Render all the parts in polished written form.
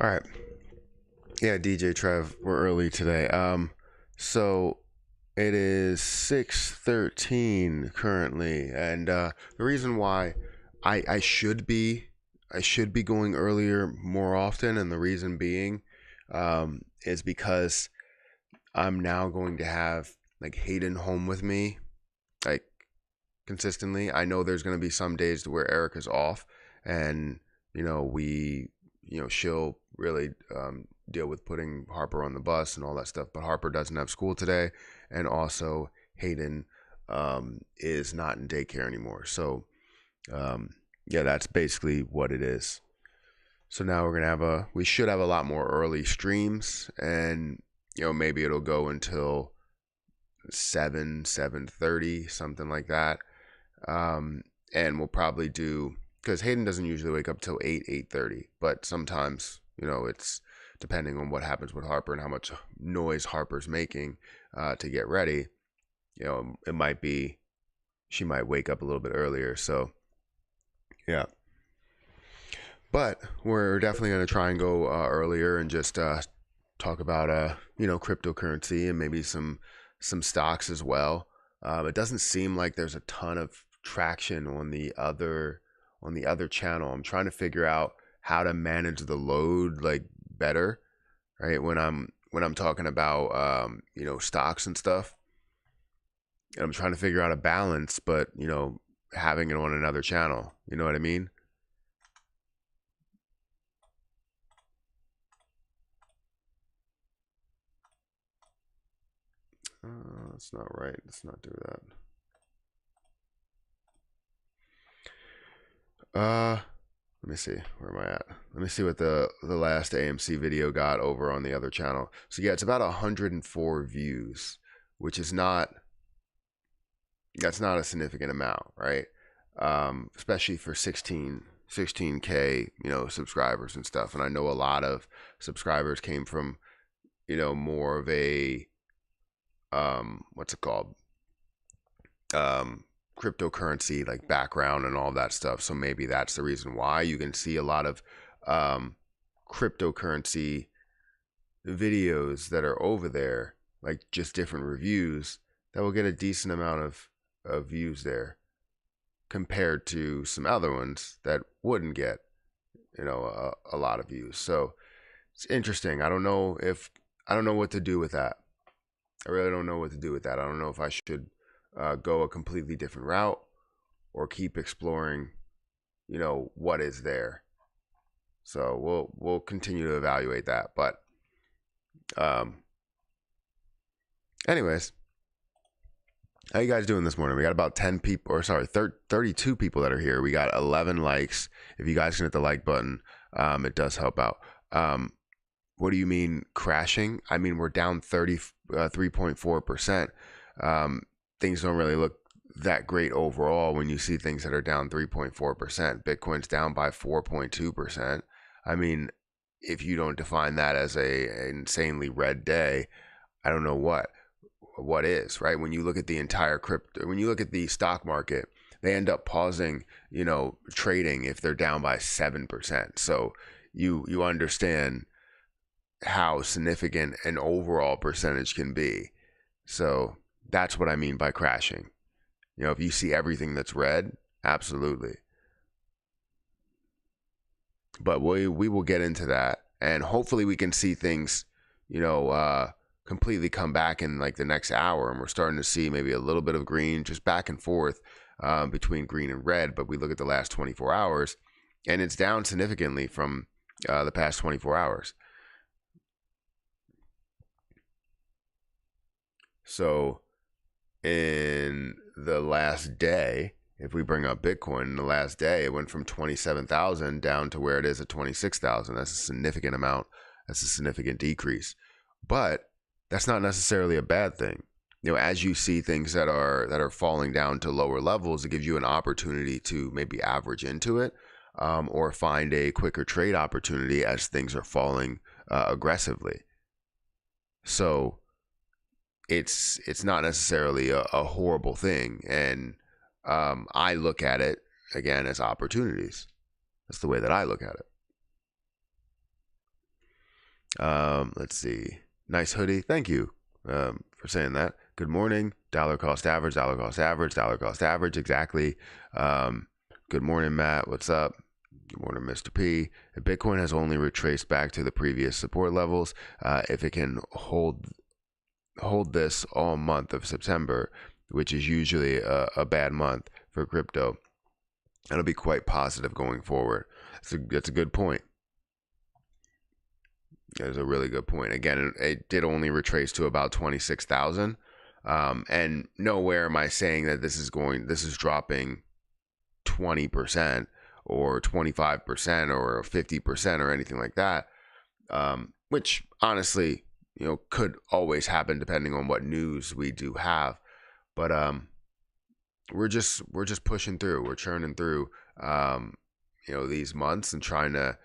All right. Yeah, DJ Trev, we're early today. So it is 6:13 currently, and the reason why I should be going earlier more often, and the reason being is because I'm now going to have like Hayden home with me, like consistently. I know there's going to be some days where Erica's off, and she'll really deal with putting Harper on the bus and all that stuff. But Harper doesn't have school today, and also Hayden is not in daycare anymore. So yeah, that's basically what it is. So now we're gonna we should have a lot more early streams, and maybe it'll go until 7:30, something like that. And we'll probably do, because Hayden doesn't usually wake up till 8:30, but sometimes it's depending on what happens with Harper and how much noise Harper's making to get ready. It might be she might wake up a little bit earlier. So yeah, but we're definitely going to try and go earlier and just talk about cryptocurrency and maybe some stocks as well. It doesn't seem like there's a ton of traction on the other channel. I'm trying to figure out how to manage the load like better, right? When I'm talking about stocks and stuff, and I'm trying to figure out a balance, but having it on another channel, you know what I mean? That's not right. Let's not do that. Let me see. Where am I at? Let me see what the last AMC video got over on the other channel. So yeah, it's about 104 views, which is that's not a significant amount, right? Especially for 16K, subscribers and stuff. And I know a lot of subscribers came from, more of a what's it called? Cryptocurrency like background and all that stuff. So maybe that's the reason why you can see a lot of cryptocurrency videos that are over there, like just different reviews that will get a decent amount of views there compared to some other ones that wouldn't get a lot of views. So it's interesting. I don't know what to do with that. I really don't know what to do with that. I don't know if I should go a completely different route or keep exploring, what is there. So we'll continue to evaluate that. But anyways, how you guys doing this morning? We got about 10 people, or sorry, 32 people that are here. We got 11 likes. If you guys can hit the like button, it does help out. What do you mean crashing? I mean, we're down 3.4%. Things don't really look that great overall when you see things that are down 3.4%. Bitcoin's down by 4.2%. I mean, if you don't define that as a insanely red day, I don't know what is, right? When you look at the entire crypto, when you look at the stock market, they end up pausing, trading if they're down by 7%. So you understand how significant an overall percentage can be. So that's what I mean by crashing. If you see everything that's red, absolutely. But we will get into that, and hopefully we can see things, completely come back in like the next hour, and we're starting to see maybe a little bit of green, just back and forth between green and red. But we look at the last 24 hours, and it's down significantly from the past 24 hours. So in the last day, if we bring up Bitcoin, in the last day, it went from 27,000 down to where it is at 26,000. That's a significant amount. That's a significant decrease. But that's not necessarily a bad thing. As you see things that are falling down to lower levels, it gives you an opportunity to maybe average into it, or find a quicker trade opportunity as things are falling aggressively. So it's not necessarily a horrible thing, and I look at it again as opportunities. That's the way that I look at it. Let's see. Nice hoodie. Thank you for saying that. Good morning. Dollar cost average, dollar cost average, dollar cost average. Exactly. Good morning, Matt. What's up? Good morning, Mr. P. If Bitcoin has only retraced back to the previous support levels, if it can hold this all month of September, which is usually a bad month for crypto, it'll be quite positive going forward. That's a good point. That's a really good point. Again, it did only retrace to about 26,000. And nowhere am I saying that this is dropping 20% or 25% or 50% or anything like that. Which honestly, could always happen depending on what news we do have. But we're just pushing through. We're churning through these months and trying to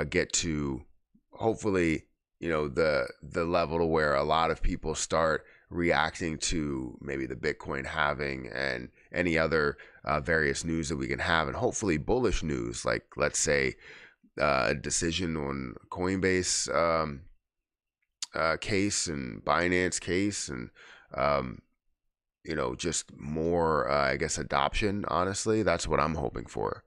get to, hopefully, the level to where a lot of people start reacting to maybe the Bitcoin halving and any other various news that we can have, and hopefully bullish news, like let's say a decision on Coinbase case and Binance case, and just more I guess adoption. Honestly, that's what I'm hoping for.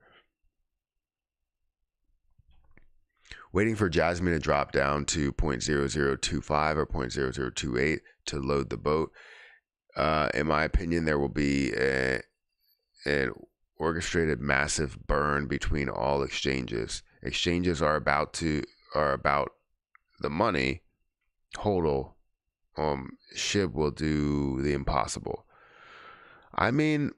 Waiting for Jasmine to drop down to 0.0025 or 0.0028 to load the boat. In my opinion, there will be an orchestrated massive burn between all exchanges. Exchanges are about the money. HODL, SHIB will do the impossible. I mean,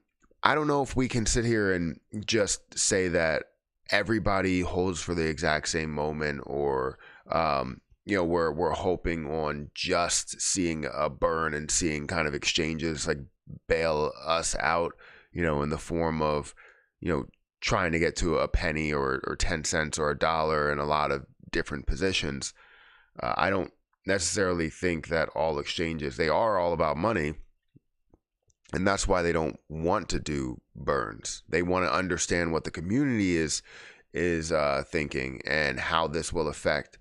I don't know if we can sit here and just say that everybody holds for the exact same moment, or we're hoping on just seeing a burn and seeing kind of exchanges like bail us out, in the form of trying to get to a penny or 10 cents or $1 in a lot of different positions. I don't necessarily think that all exchanges, they are all about money, and that's why they don't want to do burns. They want to understand what the community is thinking and how this will affect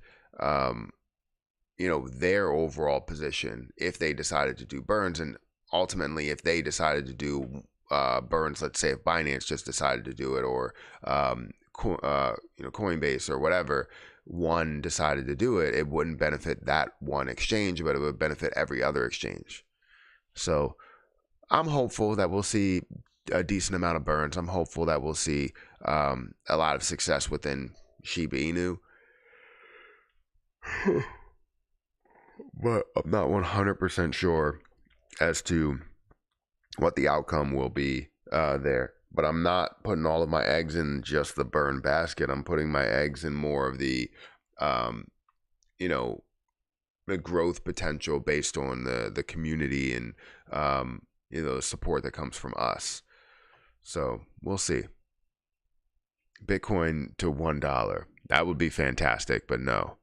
their overall position if they decided to do burns. And ultimately, if they decided to do burns, let's say if Binance just decided to do it, or Coinbase or whatever one decided to do it, it wouldn't benefit that one exchange, but it would benefit every other exchange. So I'm hopeful that we'll see a decent amount of burns. I'm hopeful that we'll see a lot of success within Shiba Inu. But I'm not 100% sure as to what the outcome will be there. But I'm not putting all of my eggs in just the burn basket. I'm putting my eggs in more of the, the growth potential based on the community and, the support that comes from us. So we'll see. Bitcoin to $1. That would be fantastic, but no.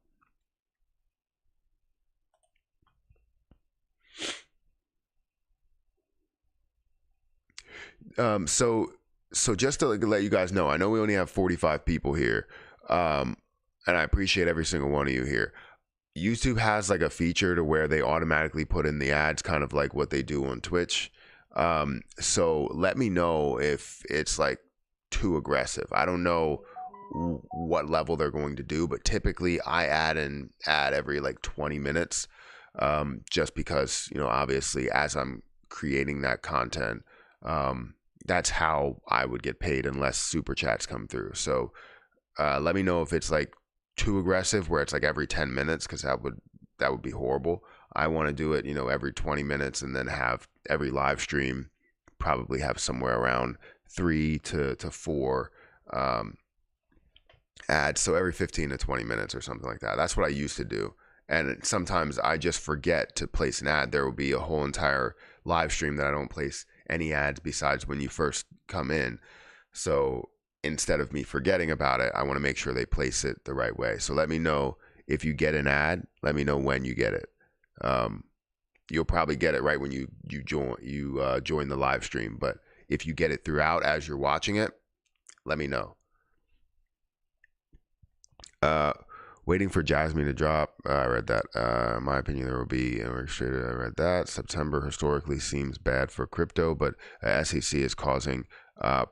So just to let you guys know, I know we only have 45 people here, and I appreciate every single one of you here. YouTube has like a feature to where they automatically put in the ads, kind of like what they do on Twitch. So let me know if it's like too aggressive. I don't know what level they're going to do, but typically I add an ad every like 20 minutes. just because, obviously as I'm creating that content, that's how I would get paid unless super chats come through. So let me know if it's like too aggressive where it's like every 10 minutes, because that would be horrible. I want to do it, every 20 minutes, and then have every live stream probably have somewhere around 3 to 4 ads. So every 15 to 20 minutes or something like that. That's what I used to do. And sometimes I just forget to place an ad. There will be a whole entire live stream that I don't place any ads besides when you first come in. So instead of me forgetting about it, I want to make sure they place it the right way. So let me know if you get an ad. Let me know when you get it. You'll probably get it right when you join the live stream. But if you get it throughout as you're watching it, let me know. Waiting for Jasmine to drop. I read that. In my opinion, there will be restricted. I read that. September historically seems bad for crypto, but SEC is causing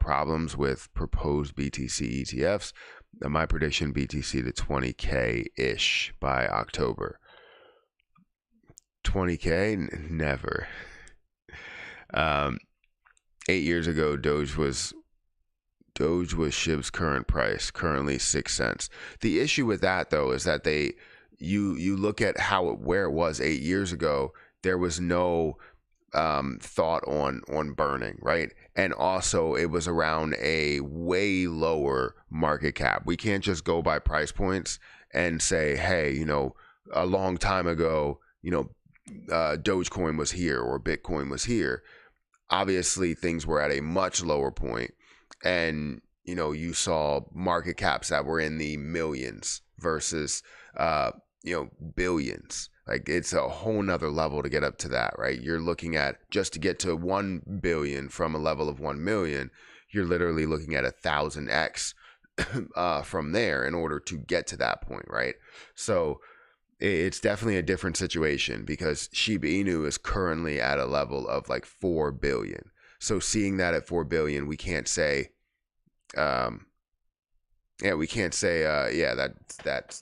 problems with proposed BTC ETFs. My prediction: BTC to 20K ish by October. 20K? Never. 8 years ago, Doge was SHIB's current price, currently 6 cents. The issue with that, though, is that you look at where it was 8 years ago. There was no thought on burning, right? And also, it was around a way lower market cap. We can't just go by price points and say, hey, a long time ago, Dogecoin was here or Bitcoin was here. Obviously, things were at a much lower point. And, you saw market caps that were in the millions versus, billions. Like, it's a whole nother level to get up to that, right? You're looking at, just to get to 1 billion from a level of 1 million, you're literally looking at 1,000x from there in order to get to that point, right? So it's definitely a different situation because Shiba Inu is currently at a level of like 4 billion. So seeing that at 4 billion, we can't say, that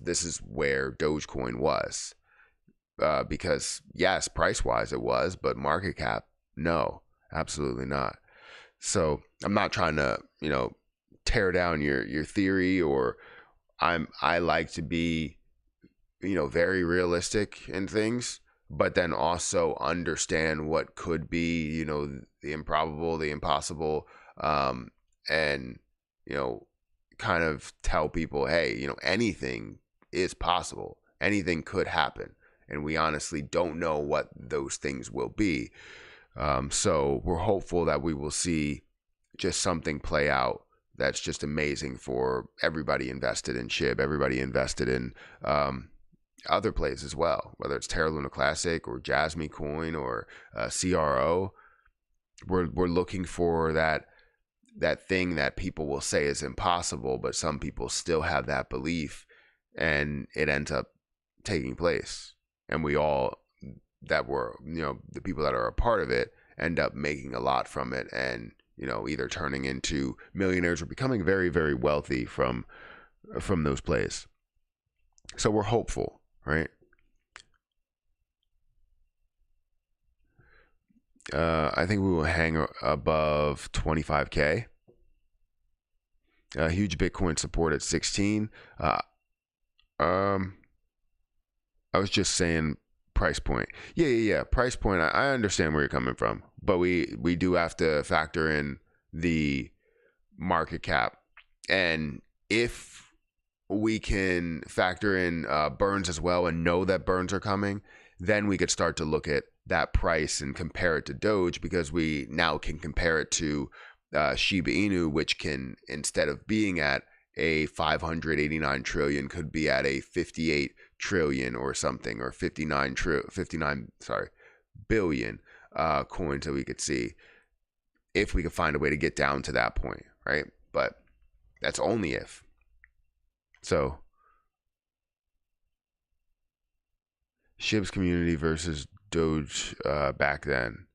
this is where Dogecoin was, because yes, price wise it was, but market cap, no, absolutely not. So I'm not trying to, tear down your theory, or I like to be, very realistic in things, but then also understand what could be, the improbable, the impossible, and, kind of tell people, hey, anything is possible. Anything could happen. And we honestly don't know what those things will be. So we're hopeful that we will see just something play out that's just amazing for everybody invested in SHIB, everybody invested in other plays as well, whether it's Terra Luna Classic or Jasmine Coin or CRO. We're looking for that thing that people will say is impossible, but some people still have that belief, and it ends up taking place. And we all that were, the people that are a part of it end up making a lot from it, and either turning into millionaires or becoming very, very wealthy from those plays. So we're hopeful, right? I think we will hang above 25K. Huge Bitcoin support at 16. I was just saying price point. Yeah. Price point. I understand where you're coming from, but we do have to factor in the market cap, and if we can factor in burns as well and know that burns are coming, then we could start to look at that price and compare it to Doge, because we now can compare it to Shiba Inu, which can, instead of being at a 589 trillion, could be at a 58 trillion or something, or 59 billion coins that we could see, if we could find a way to get down to that point, right? But that's only if. So SHIB's community versus Doge back then.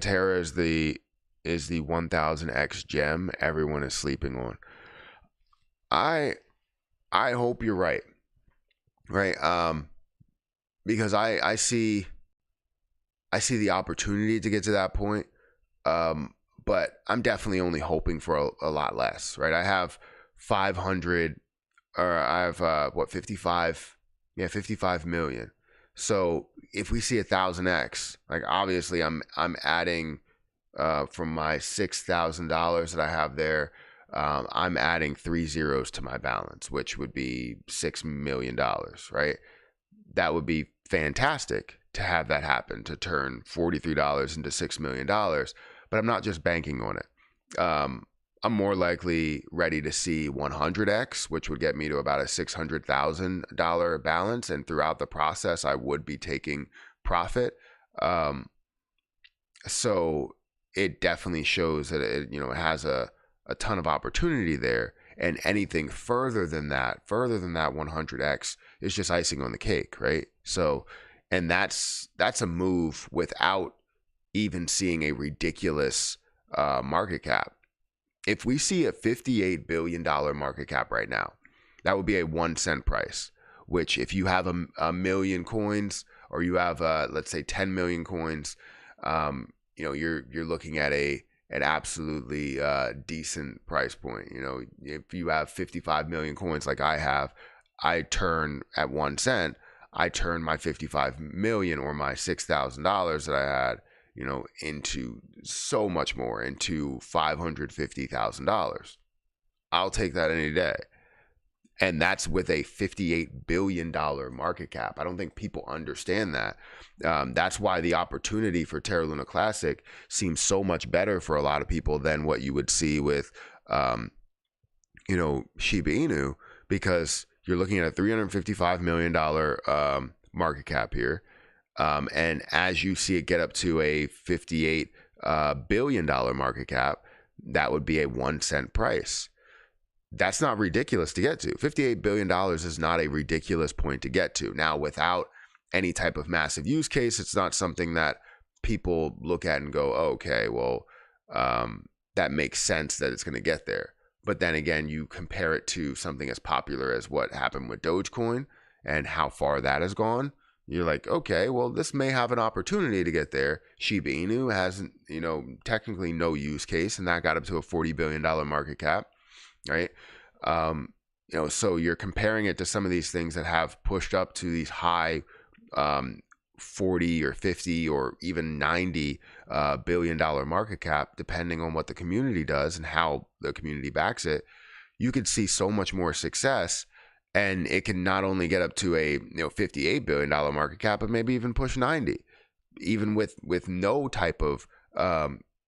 Terra is the 1000x gem everyone is sleeping on. I hope you're right. right? Because I see the opportunity to get to that point. Um, but I'm definitely only hoping for a lot less, right? I have 500, or I have what, 55, yeah, 55 million. So if we see 1,000x, like obviously I'm adding from my $6,000 that I have there, I'm adding three zeros to my balance, which would be $6 million, right? That would be fantastic to have that happen, to turn $43 into $6 million. But I'm not just banking on it. I'm more likely ready to see 100x, which would get me to about a $600,000 balance, and throughout the process, I would be taking profit. Um, so it definitely shows that it has a ton of opportunity there. And anything further than that 100x is just icing on the cake, right? So, and that's a move without even seeing a ridiculous market cap. If we see a $58 billion market cap right now, that would be a 1 cent price. Which, if you have a million coins, or you have let's say 10 million coins, you're looking at an absolutely decent price point. If you have 55 million coins like I have, I turn at 1 cent. I turn my 55 million, or my $6,000 that I had, into so much more, into $550,000. I'll take that any day. And that's with a $58 billion market cap. I don't think people understand that. That's why the opportunity for Terra Luna Classic seems so much better for a lot of people than what you would see with, Shiba Inu, because you're looking at a $355 million market cap here. And as you see it get up to a $58 billion market cap, that would be a 1 cent price. That's not ridiculous to get to. $58 billion is not a ridiculous point to get to. Now, without any type of massive use case, it's not something that people look at and go, oh, okay, well, that makes sense that it's going to get there. But then again, you compare it to something as popular as what happened with Dogecoin and how far that has gone. You're like, okay, well, this may have an opportunity to get there. Shiba Inu hasn't, technically no use case, and that got up to a $40 billion market cap, right? So you're comparing it to some of these things that have pushed up to these high 40 or 50 or even $90 billion market cap, depending on what the community does and how the community backs it. You could see so much more success, and it can not only get up to a $58 billion market cap, but maybe even push 90, even with no type of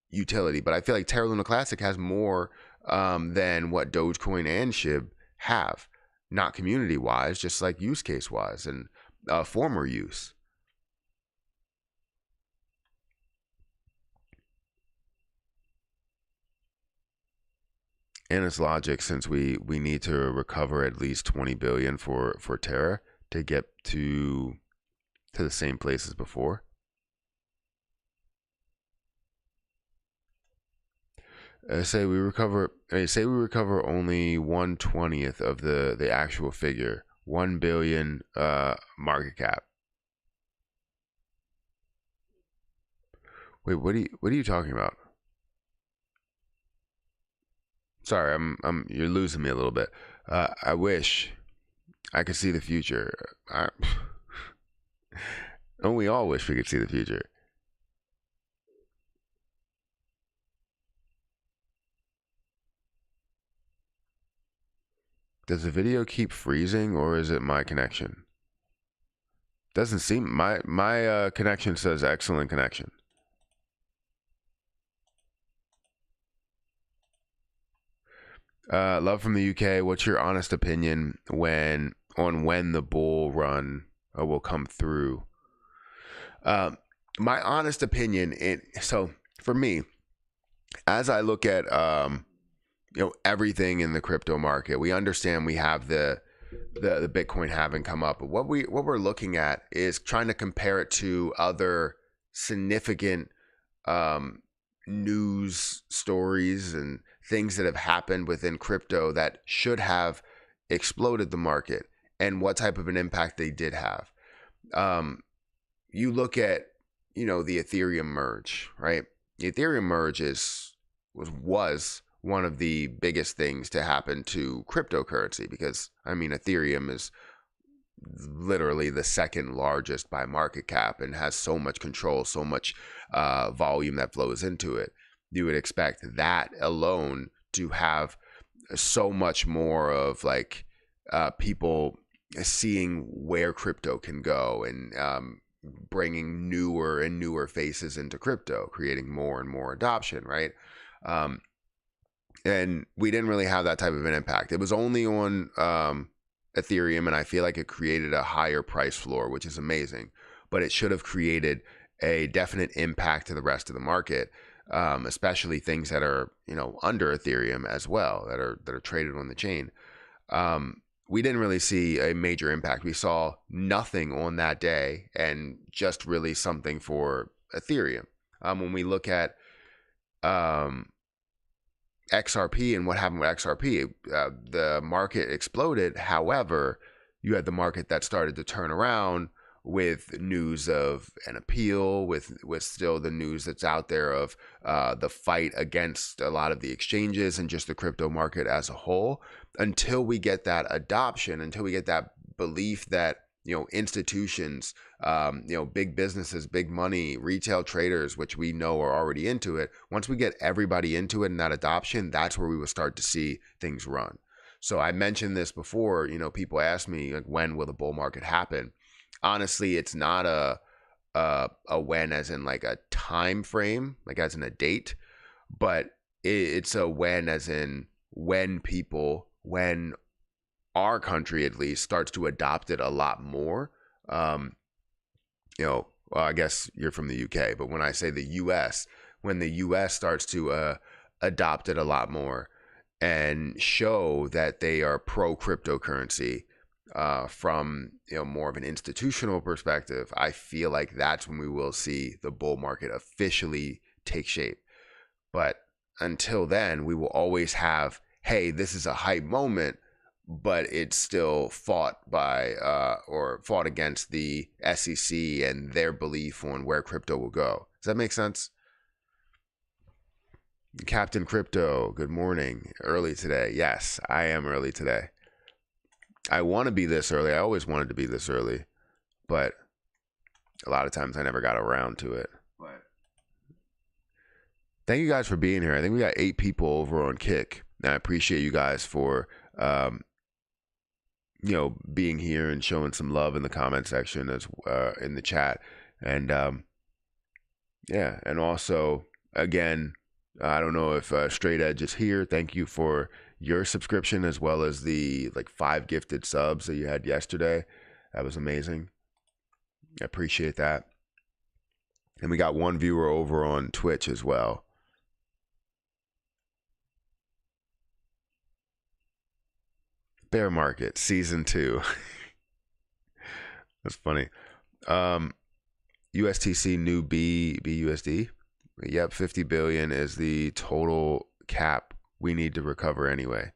utility. But I feel like Terra Luna Classic has more than what Dogecoin and SHIB have, not community wise, just like use case wise and former use. And its logic, since we need to recover at least 20 billion for Terra to get to the same place as before. Say we recover only 1/20th of the actual figure, 1 billion market cap. Wait, what are you talking about? Sorry, you're losing me a little bit. I wish I could see the future. Don't we all wish we could see the future? Does the video keep freezing, or is it my connection? Doesn't seem, my connection says excellent connection. Love from the UK. What's your honest opinion when the bull run will come through? My honest opinion, so for me, as I look at everything in the crypto market, we understand we have the Bitcoin halving come up, but what we're looking at is trying to compare it to other significant news stories and things that have happened within crypto that should have exploded the market. and what type of an impact they did have. You look at, the Ethereum merge, right? The Ethereum merge was one of the biggest things to happen to cryptocurrency, because Ethereum is literally the second largest by market cap and has so much control, so much volume that flows into it. You would expect that alone to have so much more of like people seeing where crypto can go, and bringing newer and newer faces into crypto, creating more and more adoption, right? And we didn't really have that type of an impact. It was only on Ethereum, and I feel like it created a higher price floor, which is amazing, but it should have created a definite impact to the rest of the market, especially things that are, under Ethereum as well, that are traded on the chain. We didn't really see a major impact. We saw nothing on that day, and just really something for Ethereum. When we look at XRP and what happened with XRP, the market exploded. However, you had the market that started to turn around with news of an appeal, with still the news that's out there of the fight against a lot of the exchanges and just the crypto market as a whole, until we get that adoption, until we get that belief that, institutions, big businesses, big money, retail traders, which we know are already into it. Once we get everybody into it and that adoption, that's where we will start to see things run. So I mentioned this before, people ask me, like, when will the bull market happen? Honestly, it's not a when as in like a time frame, like as in a date, but it's a when as in when our country at least starts to adopt it a lot more. Well, I guess you're from the UK, but when I say the US, when the US starts to adopt it a lot more and show that they are pro cryptocurrency, from more of an institutional perspective, I feel like that's when we will see the bull market officially take shape. But until then, we will always have, hey, this is a hype moment, but it's still fought by or fought against the SEC and their belief on where crypto will go. Does that make sense? Captain Crypto, good morning. Early today. Yes, I am early today. I want to be this early. I always wanted to be this early, but a lot of times I never got around to it. But thank you guys for being here. I think we got 8 people over on Kick, and I appreciate you guys for being here and showing some love in the comment section, as in the chat. And yeah, and also, again, I don't know if Straight Edge is here. Thank you for your subscription, as well as the 5 gifted subs that you had yesterday. That was amazing. I appreciate that. And we got 1 viewer over on Twitch as well. Bear Market Season 2. That's funny. USTC new BUSD. Yep, 50 billion is the total cap we need to recover anyway.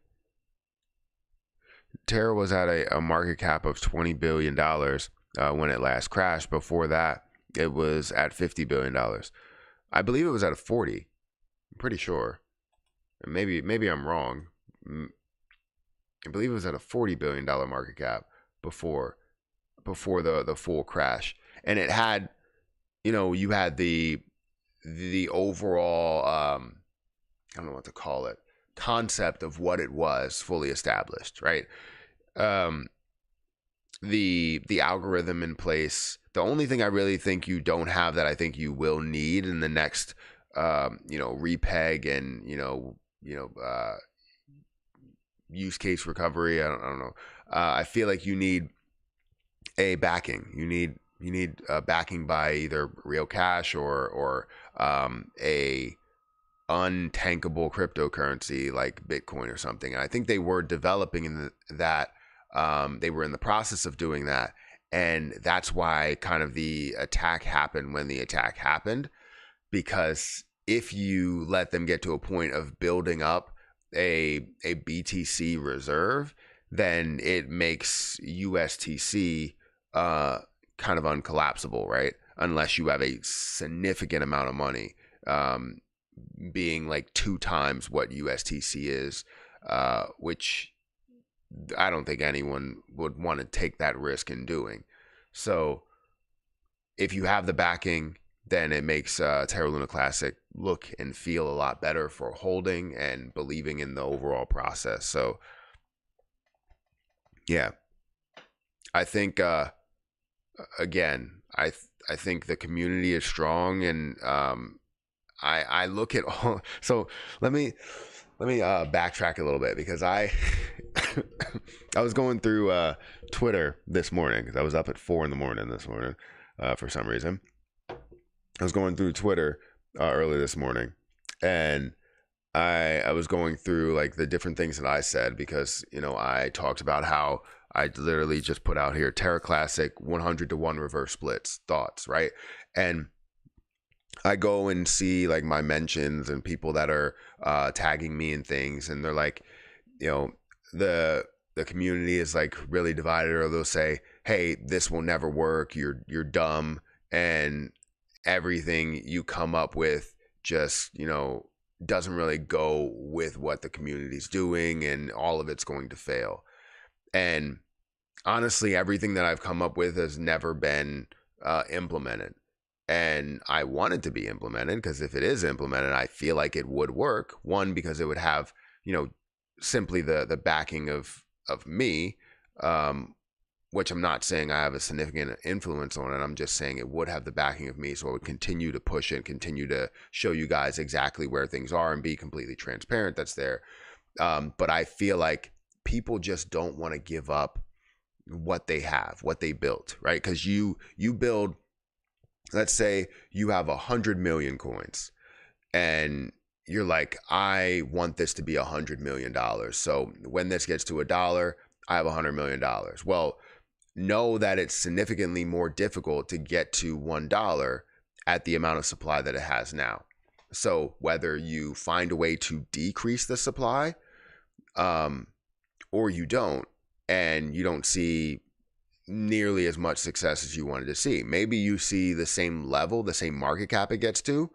Terra was at a market cap of $20 billion when it last crashed. Before that, it was at $50 billion. I believe it was at a 40. I'm pretty sure. Maybe I'm wrong. I believe it was at a $40 billion market cap before the full crash. And it had, you had the overall, I don't know what to call it, concept of what it was fully established, right? The algorithm in place. The only thing I really think you don't have that I think you will need in the next, repeg and use case recovery. I don't know. I feel like you need a backing. You need backing by either real cash or a untankable cryptocurrency like Bitcoin or something. And I think they were developing that. They were in the process of doing that, and that's why kind of the attack happened when the attack happened. Because if you let them get to a point of building up a BTC reserve, then it makes USTC kind of uncollapsible, right? Unless you have a significant amount of money, being like 2 times what USTC is, which I don't think anyone would want to take that risk in doing. So if you have the backing, then it makes Terra Luna Classic look and feel a lot better for holding and believing in the overall process. So yeah, I think again, I think the community is strong, and I look at all. So let me backtrack a little bit, because I I was going through Twitter this morning, because I was up at 4 a.m. this morning for some reason. I was going through Twitter early this morning, and I was going through like the different things that I said, because I talked about how I literally just put out here Terra Classic 100-to-1 reverse splits thoughts, right? And I go and see like my mentions and people that are tagging me and things, and they're like, the community is like really divided, or they'll say, hey, this will never work, you're dumb, and everything you come up with just doesn't really go with what the community's doing, and all of it's going to fail. And honestly, everything that I've come up with has never been implemented. And I want it to be implemented, because if it is implemented, I feel like it would work. One, because it would have, simply the backing of me, which I'm not saying I have a significant influence on it. I'm just saying it would have the backing of me. So I would continue to push it, continue to show you guys exactly where things are, and be completely transparent that's there. But I feel like people just don't want to give up what they have, what they built, right? Because you build, let's say you have 100 million coins, and you're like, I want this to be $100 million. So when this gets to $1, I have $100 million. Well, know that it's significantly more difficult to get to $1 at the amount of supply that it has now. So whether you find a way to decrease the supply, or you don't, and you don't see nearly as much success as you wanted to see. Maybe you see the same level, the same market cap it gets to,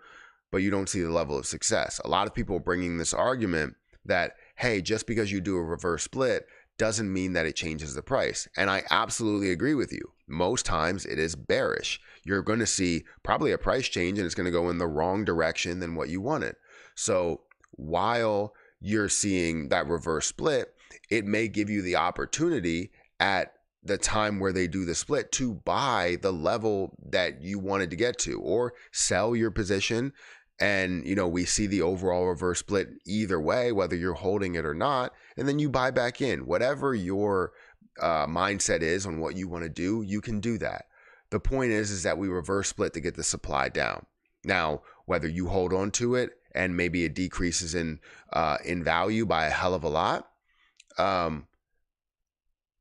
but you don't see the level of success. A lot of people are bringing this argument that, hey, just because you do a reverse split doesn't mean that it changes the price. And I absolutely agree with you. Most times it is bearish. You're going to see probably a price change, and it's going to go in the wrong direction than what you wanted. So while you're seeing that reverse split, it may give you the opportunity at the time where they do the split to buy the level that you wanted to get to, or sell your position. And, we see the overall reverse split either way, whether you're holding it or not. And then you buy back in. Whatever your mindset is on what you want to do, you can do that. The point is that we reverse split to get the supply down. Now, whether you hold on to it and maybe it decreases in value by a hell of a lot,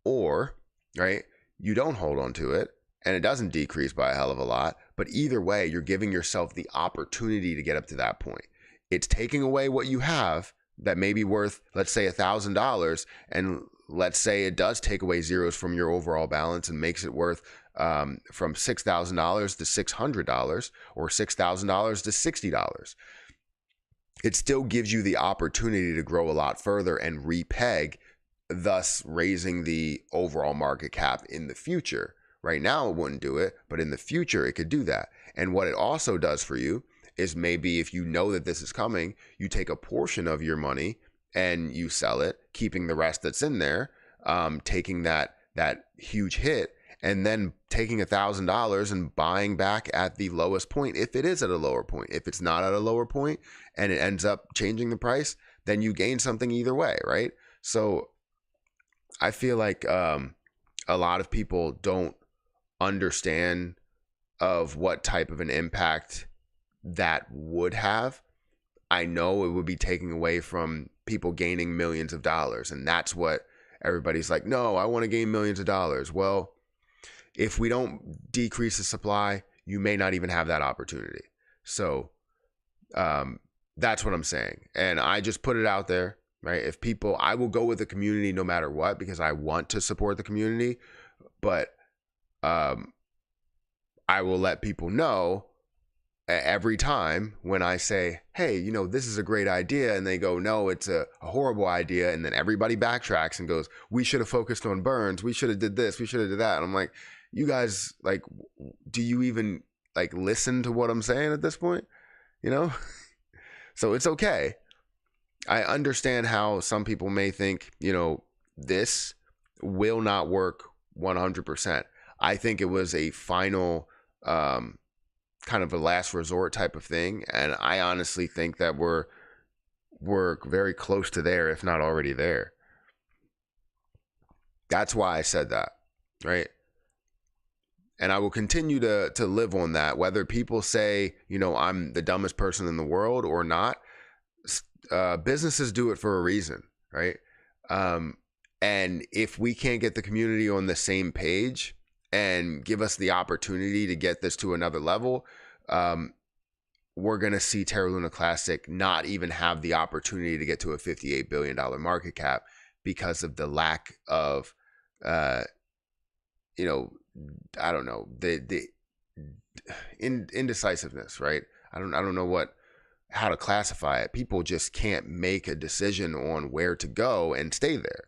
or, right, you don't hold on to it and it doesn't decrease by a hell of a lot, but either way, you're giving yourself the opportunity to get up to that point. It's taking away what you have that may be worth, let's say, $1,000, and let's say it does take away zeros from your overall balance and makes it worth from $6,000 to $600, or $6,000 to $60. It still gives you the opportunity to grow a lot further and repeg, thus raising the overall market cap in the future. Right now it wouldn't do it, but in the future it could do that. And what it also does for you is, maybe if you know that this is coming, you take a portion of your money and you sell it, keeping the rest that's in there, taking that huge hit, and then taking $1,000 and buying back at the lowest point, if it is at a lower point. If it's not at a lower point and it ends up changing the price, then you gain something either way, right? So I feel like a lot of people don't understand of what type of an impact that would have. I know it would be taking away from people gaining millions of dollars, and that's what everybody's like, no, I want to gain millions of dollars. Well, if we don't decrease the supply, you may not even have that opportunity. So that's what I'm saying. And I just put it out there. right? If people, I will go with the community no matter what, because I want to support the community, but I will let people know every time when I say, hey, this is a great idea, and they go, no, it's a horrible idea, and then everybody backtracks and goes, we should have focused on burns, we should have did this, we should have did that. And I'm like, you guys, like, do you even like listen to what I'm saying at this point? So it's okay. I understand how some people may think, this will not work 100%. I think it was a final kind of a last resort type of thing, and I honestly think that we're very close to there, if not already there. That's why I said that, right? And I will continue to live on that, whether people say, I'm the dumbest person in the world or not. Businesses do it for a reason, right? And if we can't get the community on the same page and give us the opportunity to get this to another level, we're going to see Terra Luna Classic not even have the opportunity to get to a $58 billion market cap because of the lack of, I don't know, the indecisiveness, right? I don't know how to classify it. People just can't make a decision on where to go and stay there.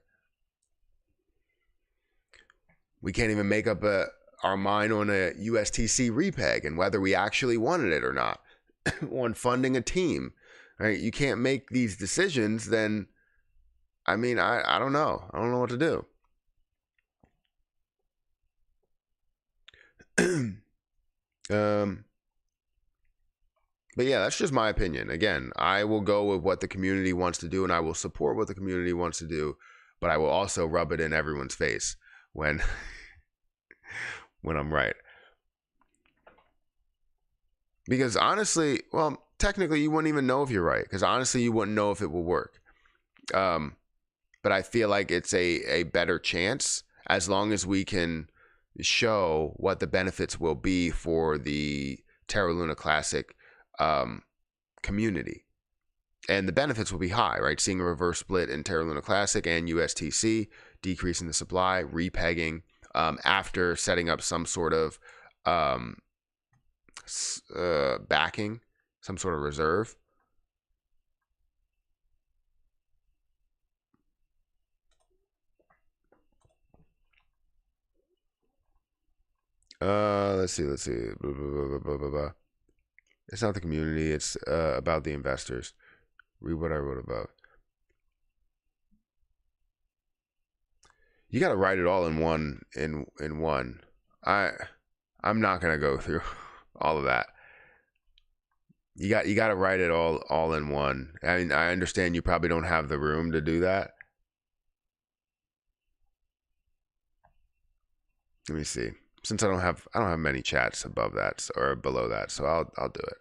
We can't even make up our mind on a USTC repeg and whether we actually wanted it or not, on funding a team, right? You can't make these decisions. Then, I mean, I don't know. I don't know what to do. But yeah, that's just my opinion. Again, I will go with what the community wants to do, and I will support what the community wants to do, but I will also rub it in everyone's face when I'm right. Because honestly, well, technically you wouldn't even know if you're right, because honestly you wouldn't know if it will work. But I feel like it's a better chance as long as we can show what the benefits will be for the Terra Luna Classic community. And the benefits will be high, right? Seeing a reverse split in Terra Luna Classic and USTC, decreasing the supply, repegging, after setting up some sort of backing, some sort of reserve. Let's see. Blah, blah, blah, blah, blah. It's not the community. It's about the investors. Read what I wrote about. You got to write it all in one. I'm not gonna go through all of that. You got to write it all in one. I mean, I understand you probably don't have the room to do that. Let me see. Since I don't have many chats above that or below that, so I'll do it.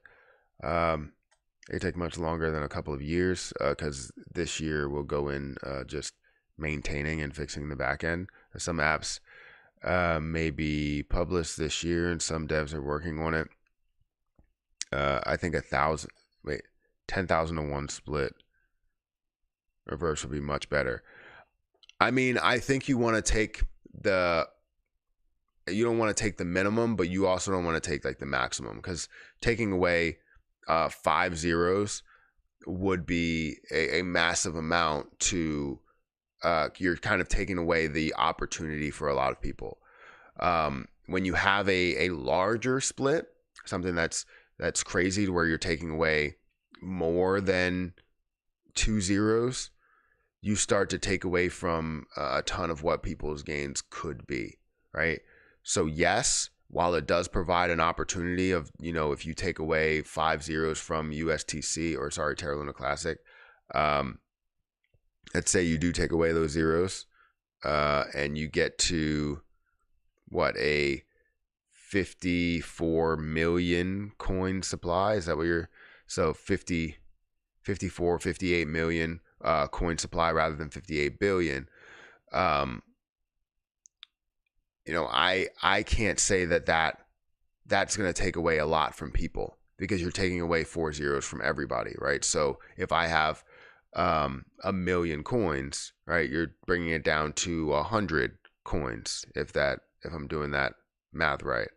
It take much longer than a couple of years because this year we'll go in just maintaining and fixing the back end. Some apps may be published this year, and some devs are working on it. I think 10,000 to 1 split reverse would be much better. I mean, I think you want to take you don't want to take the minimum, but you also don't want to take like the maximum, because taking away 5 zeros would be a massive amount to, you're kind of taking away the opportunity for a lot of people. When you have a larger split, something that's crazy to where you're taking away more than 2 zeros, you start to take away from a ton of what people's gains could be, right? So yes, while it does provide an opportunity of, if you take away 5 zeros from USTC, or sorry, Terra Luna Classic, let's say you do take away those zeros, and you get to a 54 million coin supply. Is that what so 54, 58 million coin supply rather than 58 billion. I can't say that's going to take away a lot from people, because you're taking away 4 zeros from everybody, right? So if I have a million coins, right? You're bringing it down to 100 coins, if I'm doing that math right,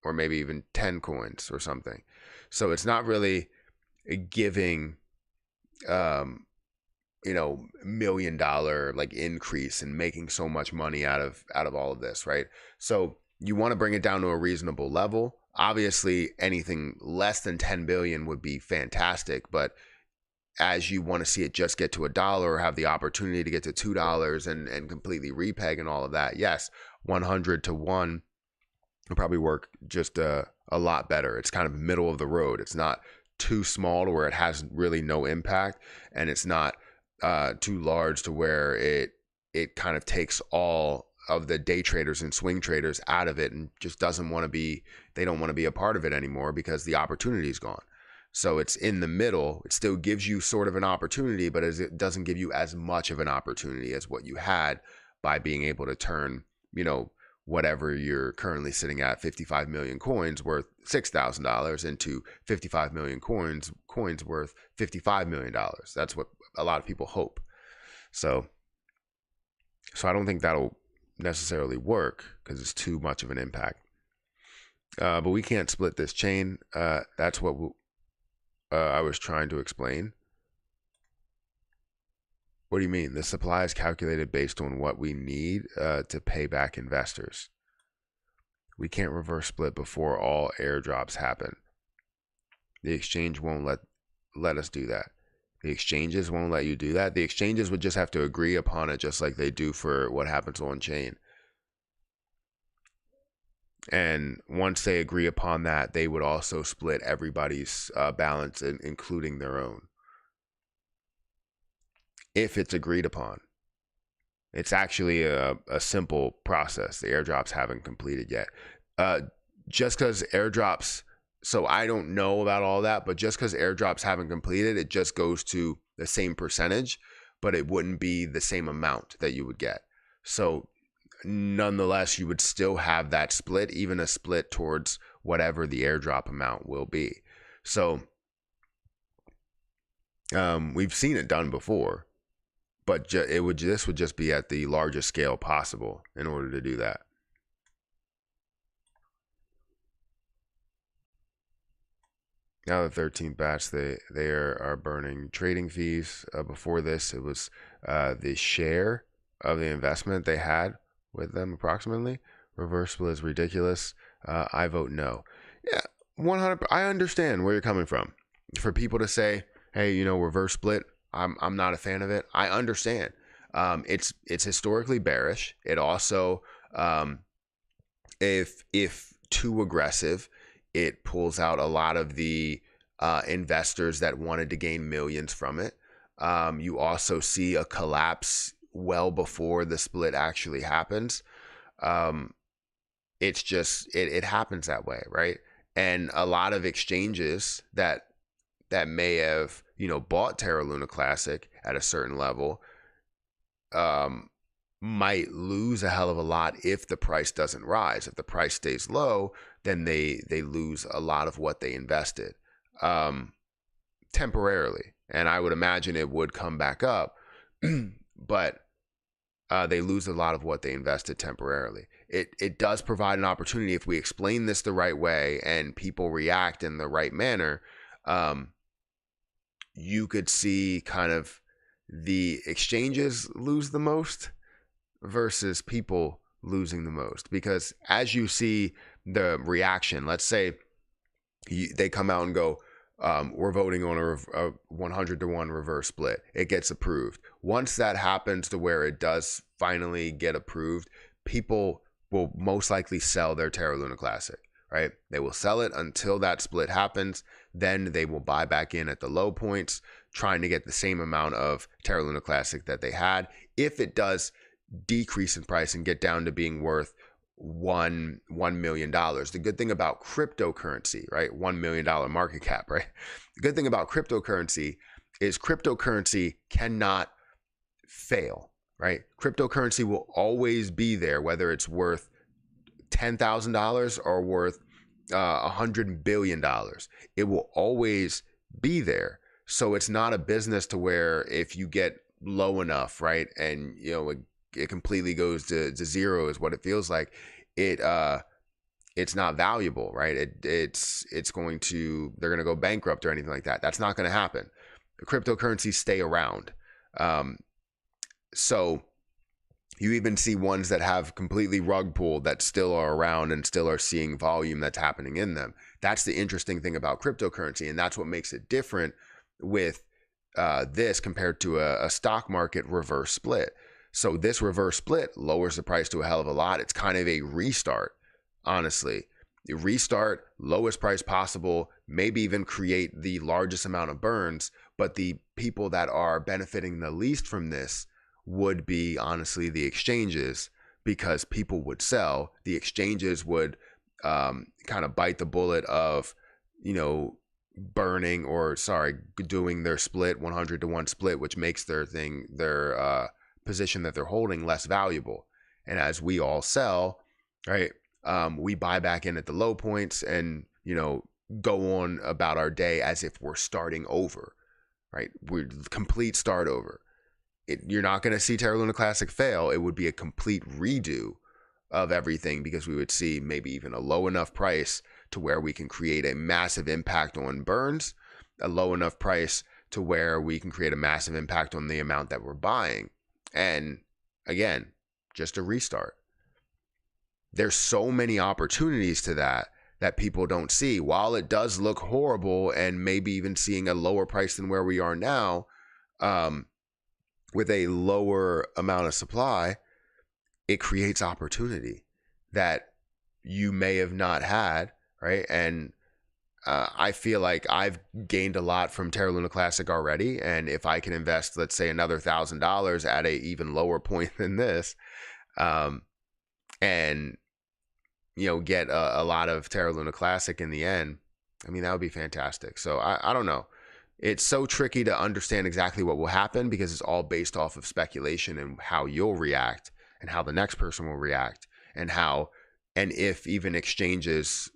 or maybe even 10 coins or something. So it's not really giving, $1 million like increase and making so much money out of all of this, right? So you want to bring it down to a reasonable level. Obviously, anything less than 10 billion would be fantastic, but as you want to see it just get to $1 or have the opportunity to get to $2 and completely repeg and all of that, yes, 100 to 1 will probably work just a lot better. It's kind of middle of the road. It's not too small to where it has really no impact, and it's not too large to where it kind of takes all of the day traders and swing traders out of it and just they don't want to be a part of it anymore because the opportunity is gone. So it's in the middle. It still gives you sort of an opportunity, but it doesn't give you as much of an opportunity as what you had by being able to turn, whatever you're currently sitting at, 55 million coins worth $6,000 into 55 million coins worth $55 million. That's what a lot of people hope. So I don't think that'll necessarily work because it's too much of an impact. But we can't split this chain. That's what I was trying to explain. What do you mean? The supply is calculated based on what we need to pay back investors. We can't reverse split before all airdrops happen. The exchange won't let us do that. The exchanges won't let you do that. The exchanges would just have to agree upon it, just like they do for what happens on chain. And once they agree upon that, they would also split everybody's balance, including their own, if it's agreed upon. It's actually a simple process. The airdrops haven't completed yet. Just because airdrops, so I don't know about all that, but just because airdrops haven't completed, it just goes to the same percentage, but it wouldn't be the same amount that you would get. So nonetheless, you would still have that split, even a split towards whatever the airdrop amount will be. So we've seen it done before, but this would just be at the largest scale possible in order to do that. Now the 13th batch, they are burning trading fees. Before this, it was the share of the investment they had with them approximately. Reverse split is ridiculous. I vote no. Yeah, 100. I understand where you're coming from. For people to say, hey, reverse split, I'm not a fan of it. I understand. It's historically bearish. It also, if too aggressive, it pulls out a lot of the investors that wanted to gain millions from it. You also see a collapse well before the split actually happens. It's just it happens that way, right? And a lot of exchanges that may have bought Terra Luna Classic at a certain level might lose a hell of a lot if the price doesn't rise. If the price stays low, then they lose a lot of what they invested temporarily. And I would imagine it would come back up, but they lose a lot of what they invested temporarily. It does provide an opportunity if we explain this the right way and people react in the right manner. You could see kind of the exchanges lose the most versus people losing the most, because as you see the reaction, let's say they come out and go, we're voting on a 100 to 1 reverse split. It gets approved. Once that happens to where it does finally get approved, people will most likely sell their Terra Luna Classic, right? They will sell it until that split happens. Then they will buy back in at the low points, trying to get the same amount of Terra Luna Classic that they had. If it does decrease in price and get down to being worth $1 million. The good thing about cryptocurrency, right? $1 million market cap, right? The good thing about cryptocurrency is cryptocurrency cannot fail, right? Cryptocurrency will always be there, whether it's worth $10,000 or worth $100 billion. It will always be there. So it's not a business to where if you get low enough, right, and it completely goes to zero is what it feels like. It's not valuable, right? It's going to, they're going to go bankrupt or anything like that. That's not going to happen. The cryptocurrencies stay around. So you even see ones that have completely rug pulled that still are around and still are seeing volume that's happening in them. That's the interesting thing about cryptocurrency, and that's what makes it different with this compared to a stock market reverse split. So this reverse split lowers the price to a hell of a lot. It's kind of a restart, honestly. You restart, lowest price possible, maybe even create the largest amount of burns, but the people that are benefiting the least from this would be honestly the exchanges, because people would sell. The exchanges would kind of bite the bullet of, burning doing their split 100-to-1 split, which makes their position that they're holding less valuable. And as we all sell, right, we buy back in at the low points and go on about our day as if we're starting over, right? We're complete start over. You're not going to see Terra Luna Classic fail. It would be a complete redo of everything, because we would see maybe even a low enough price to where we can create a massive impact on burns, a low enough price to where we can create a massive impact on the amount that we're buying. And again, just a restart. There's so many opportunities to that people don't see. While it does look horrible, and maybe even seeing a lower price than where we are now, with a lower amount of supply, it creates opportunity that you may have not had, right? And I feel like I've gained a lot from Terra Luna Classic already, and if I can invest, let's say, another $1,000 at a even lower point than this, and get a lot of Terra Luna Classic in the end, I mean, that would be fantastic. So I don't know. It's so tricky to understand exactly what will happen, because it's all based off of speculation and how you'll react and how the next person will react, and if even exchanges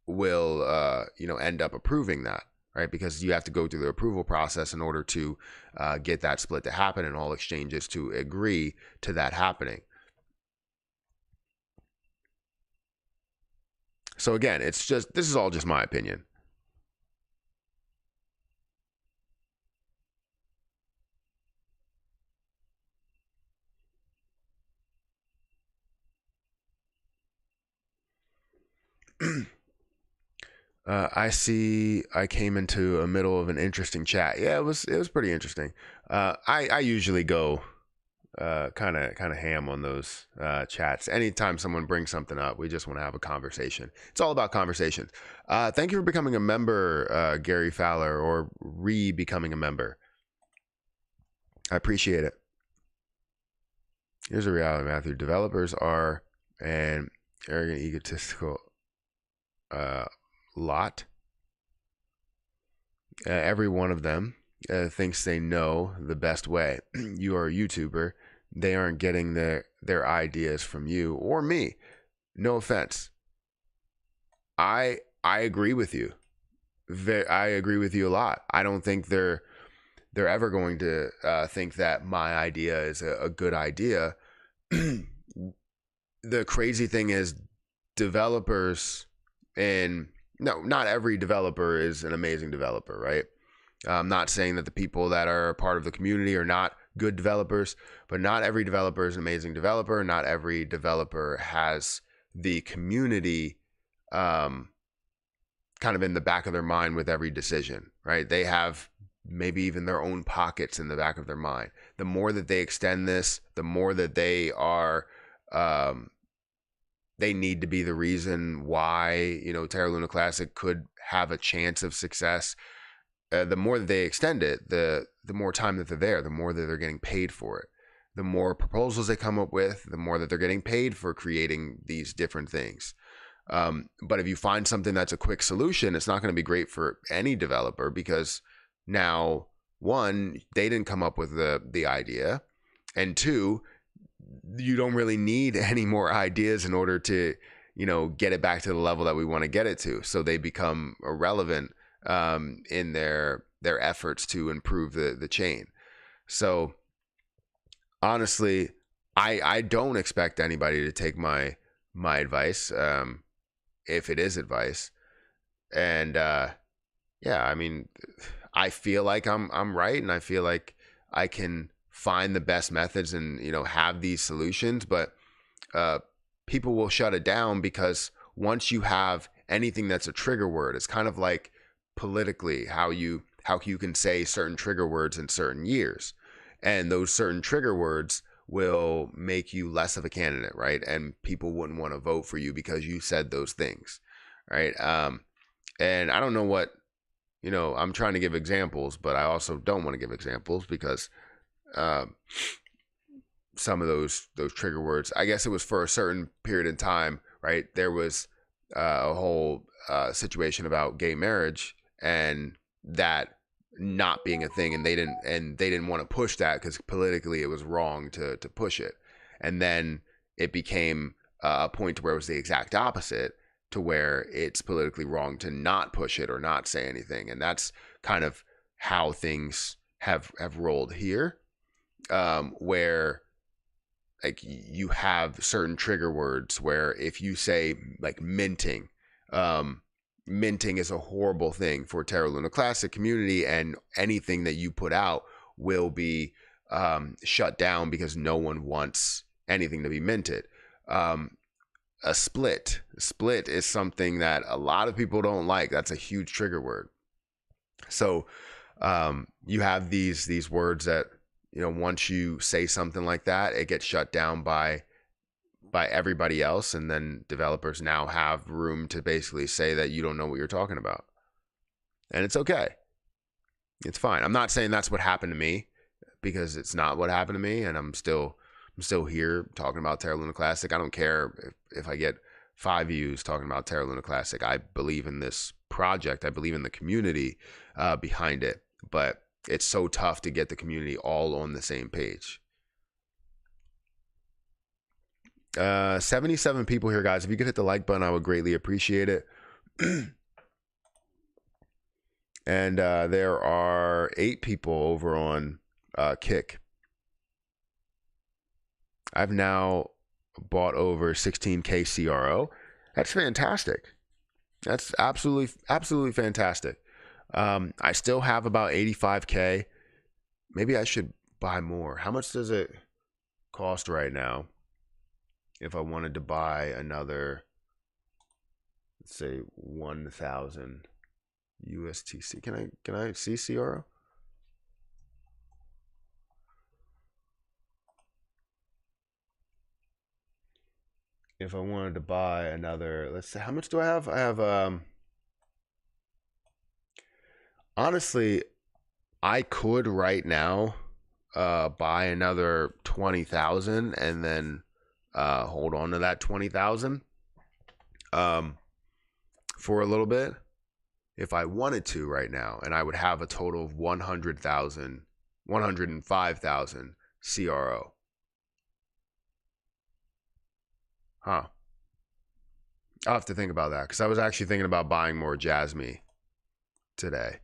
will end up approving that, right? Because you have to go through the approval process in order to get that split to happen, and all exchanges to agree to that happening. So again, this is all just my opinion. I see I came into a middle of an interesting chat. Yeah, it was pretty interesting. I usually go kind of ham on those chats. Anytime someone brings something up, we just want to have a conversation. It's all about conversations. Thank you for becoming a member, Gary Fowler, or re-becoming a member. I appreciate it. Here's a reality, Matthew. Developers are an arrogant, egotistical lot. Every one of them thinks they know the best way. You are a YouTuber. They aren't getting their ideas from you or me. No offense. I agree with you. I agree with you a lot. I don't think they're ever going to think that my idea is a good idea. The crazy thing is, developers, and no, not every developer is an amazing developer, right? I'm not saying that the people that are part of the community are not good developers, but not every developer is an amazing developer. Not every developer has the community kind of in the back of their mind with every decision, right? They have maybe even their own pockets in the back of their mind. The more that they extend this, the more that they are they need to be the reason why Terra Luna Classic could have a chance of success. The more that they extend it, the more time that they're there, the more that they're getting paid for it. The more proposals they come up with, the more that they're getting paid for creating these different things. But if you find something that's a quick solution, it's not going to be great for any developer, because now, one, they didn't come up with the idea, and two, you don't really need any more ideas in order to get it back to the level that we want to get it to. So they become irrelevant in their their efforts to improve the chain. So honestly, I don't expect anybody to take my advice, if it is advice. And yeah, I mean, I feel like I'm right, and I feel like I can find the best methods and, you know, have these solutions, but people will shut it down because once you have anything that's a trigger word, it's kind of like politically how you can say certain trigger words in certain years, and those certain trigger words will make you less of a candidate, right? And people wouldn't want to vote for you because you said those things, right? And I don't know what, you know, I'm trying to give examples, but I also don't want to give examples because some of those trigger words, I guess it was for a certain period in time, right? There was a whole situation about gay marriage and that not being a thing, and they didn't want to push that because politically it was wrong to push it. And then it became a point to where it was the exact opposite, to where it's politically wrong to not push it or not say anything. And that's kind of how things have rolled here, where like you have certain trigger words where if you say like minting, minting is a horrible thing for Terra Luna Classic community, and anything that you put out will be shut down because no one wants anything to be minted. A split is something that a lot of people don't like. That's a huge trigger word. So you have these words that, you know, once you say something like that, it gets shut down by everybody else, and then developers now have room to basically say that you don't know what you're talking about. And it's okay. It's fine. I'm not saying that's what happened to me, because it's not what happened to me, and I'm still here talking about Terra Luna Classic. I don't care if I get 5 views talking about Terra Luna Classic. I believe in this project. I believe in the community behind it, but it's so tough to get the community all on the same page. 77 people here, guys. If you could hit the like button, I would greatly appreciate it. And there are 8 people over on Kick. I've now bought over 16K CRO. That's fantastic. That's absolutely fantastic. I still have about 85K. Maybe I should buy more. How much does it cost right now if I wanted to buy another, let's say 1,000 USTC? Can I see CRO? If I wanted to buy another, let's say, how much do I have? I have honestly, I could right now buy another 20,000 and then hold on to that 20,000 for a little bit if I wanted to right now, and I would have a total of 105,000 CRO. Huh. I'll have to think about that, because I was actually thinking about buying more Jasmine today.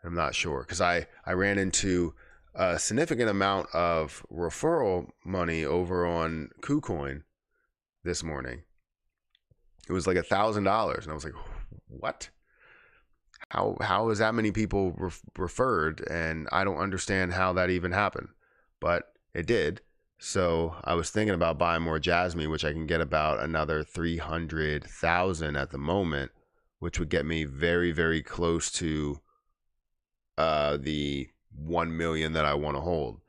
I'm not sure, because I ran into a significant amount of referral money over on KuCoin this morning. It was like $1,000, and I was like, what? How is that many people referred? And I don't understand how that even happened, but it did. So I was thinking about buying more Jasmine, which I can get about another 300,000 at the moment, which would get me very, very close to the 1 million that I want to hold.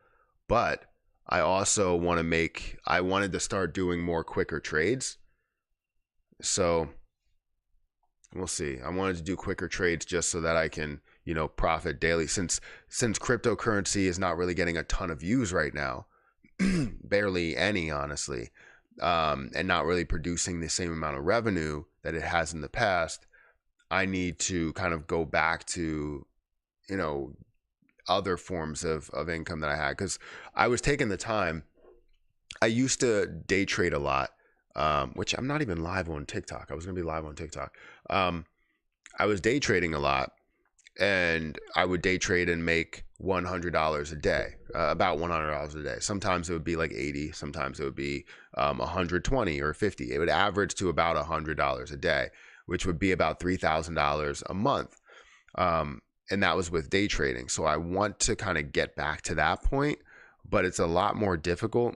But I also want to I wanted to start doing more quicker trades. So we'll see. I wanted to do quicker trades just so that I can, you know, profit daily, since cryptocurrency is not really getting a ton of views right now. Barely any, honestly, and not really producing the same amount of revenue that it has in the past. I need to kind of go back to, you know, other forms of income that I had, because I was taking the time. I used to day trade a lot, which I'm not even live on TikTok. I was going to be live on TikTok. I was day trading a lot, and I would day trade and make $100 a day, about $100 a day. Sometimes it would be like 80, sometimes it would be 120 or 50. It would average to about $100 a day, which would be about $3,000 a month. And that was with day trading. So I want to kind of get back to that point, but it's a lot more difficult.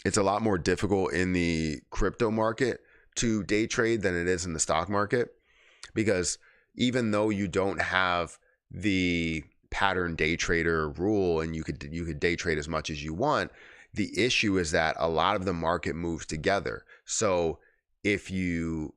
It's a lot more difficult in the crypto market to day trade than it is in the stock market, because even though you don't have the pattern day trader rule and you could day trade as much as you want, the issue is that a lot of the market moves together. So if you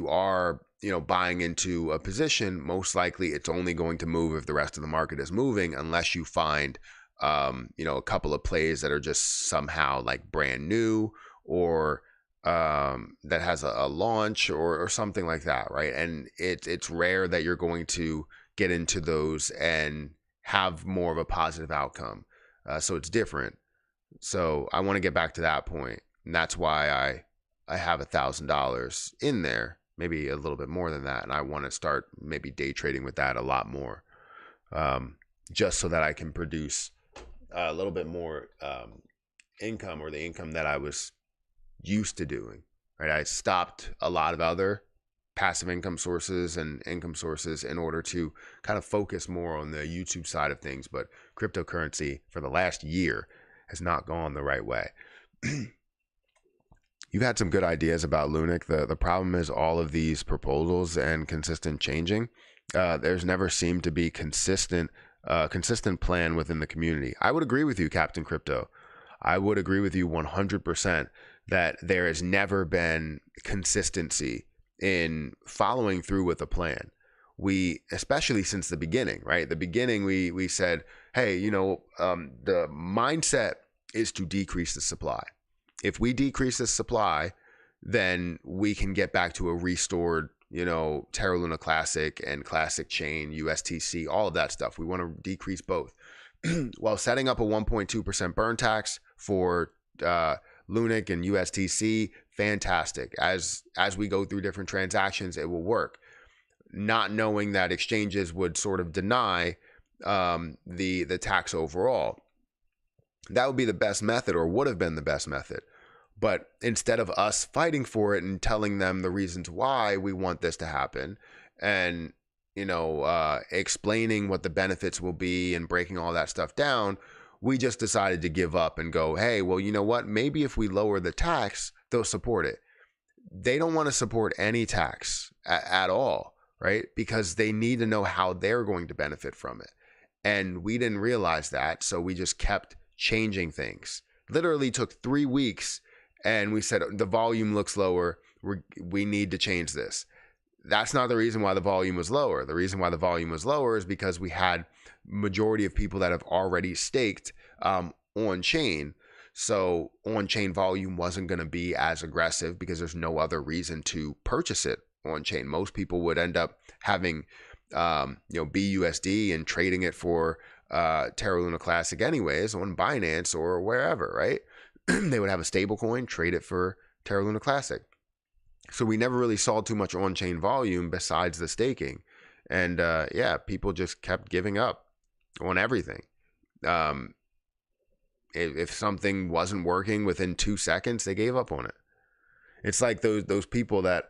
are, buying into a position, most likely it's only going to move if the rest of the market is moving, unless you find a couple of plays that are just somehow like brand new, or that has a launch or something like that, right? And it's rare that you're going to get into those and have more of a positive outcome. So it's different. So I want to get back to that point, and that's why I have $1,000 in there, maybe a little bit more than that, and I want to start maybe day trading with that a lot more, just so that I can produce a little bit more income, or the income that I was used to doing, right? I stopped a lot of other passive income sources and income sources in order to kind of focus more on the YouTube side of things. But cryptocurrency for the last year has not gone the right way. You've had some good ideas about LUNC. The problem is all of these proposals and consistent changing. There's never seemed to be consistent plan within the community. I would agree with you, Captain Crypto. I would agree with you 100% that there has never been consistency in following through with a plan. We, especially since the beginning, right? The beginning, we said, hey, the mindset is to decrease the supply. If we decrease the supply, then we can get back to a restored, Terra Luna Classic and Classic Chain, USTC, all of that stuff. We want to decrease both. While setting up a 1.2% burn tax for LUNC and USTC, fantastic. As we go through different transactions, it will work. Not knowing that exchanges would sort of deny the tax overall. That would be the best method, or would have been the best method. But instead of us fighting for it and telling them the reasons why we want this to happen, and explaining what the benefits will be and breaking all that stuff down, we just decided to give up and go, hey, well, you know what? Maybe if we lower the tax, they'll support it. They don't want to support any tax at all, right? Because they need to know how they're going to benefit from it. And we didn't realize that, so we just kept changing things. Literally took 3 weeks, and we said, the volume looks lower. We need to change this. That's not the reason why the volume was lower. The reason why the volume was lower is because we had majority of people that have already staked on chain. So on chain volume wasn't going to be as aggressive because there's no other reason to purchase it on chain. Most people would end up having BUSD and trading it for Terra Luna Classic anyways on Binance or wherever, right? They would have a stable coin, trade it for Terra Luna Classic. So we never really saw too much on-chain volume besides the staking. And people just kept giving up on everything. If something wasn't working within 2 seconds, they gave up on it. It's like those people that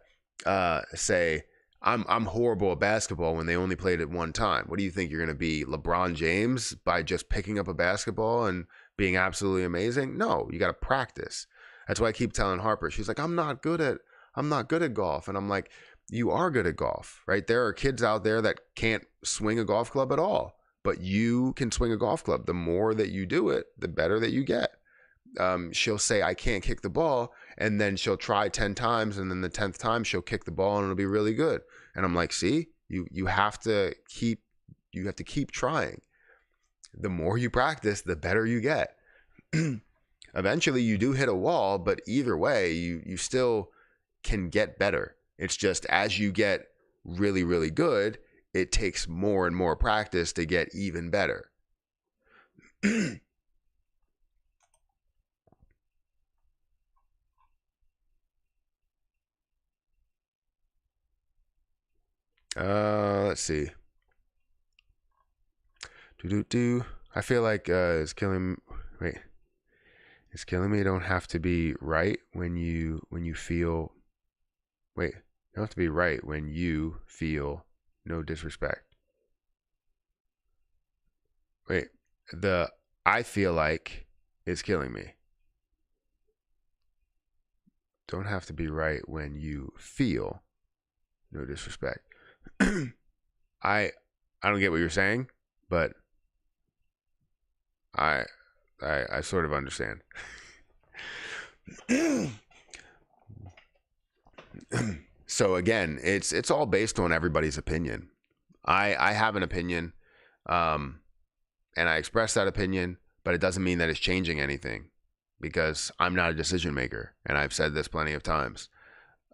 say, I'm horrible at basketball when they only played it one time. What do you think? You're going to be LeBron James by just picking up a basketball and being absolutely amazing? No, you got to practice. That's why I keep telling Harper. She's like, I'm not good at golf. And I'm like, you are good at golf, right? There are kids out there that can't swing a golf club at all, but you can swing a golf club. The more that you do it, the better that you get. She'll say, I can't kick the ball. And then she'll try 10 times. And then the 10th time she'll kick the ball and it'll be really good. And I'm like, see, you have to keep trying. The more you practice, the better you get. Eventually you do hit a wall, but either way, you still can get better. It's just as you get really, really good, it takes more and more practice to get even better. Let's see. I feel like it's killing. Wait, it's killing me. You don't have to be right when you feel. Wait, you don't have to be right when you feel no disrespect. Wait, the I feel like is killing me. Don't have to be right when you feel no disrespect. I don't get what you're saying, but I sort of understand. So again, it's all based on everybody's opinion. I have an opinion, and I express that opinion, but it doesn't mean that it's changing anything, because I'm not a decision maker, and I've said this plenty of times.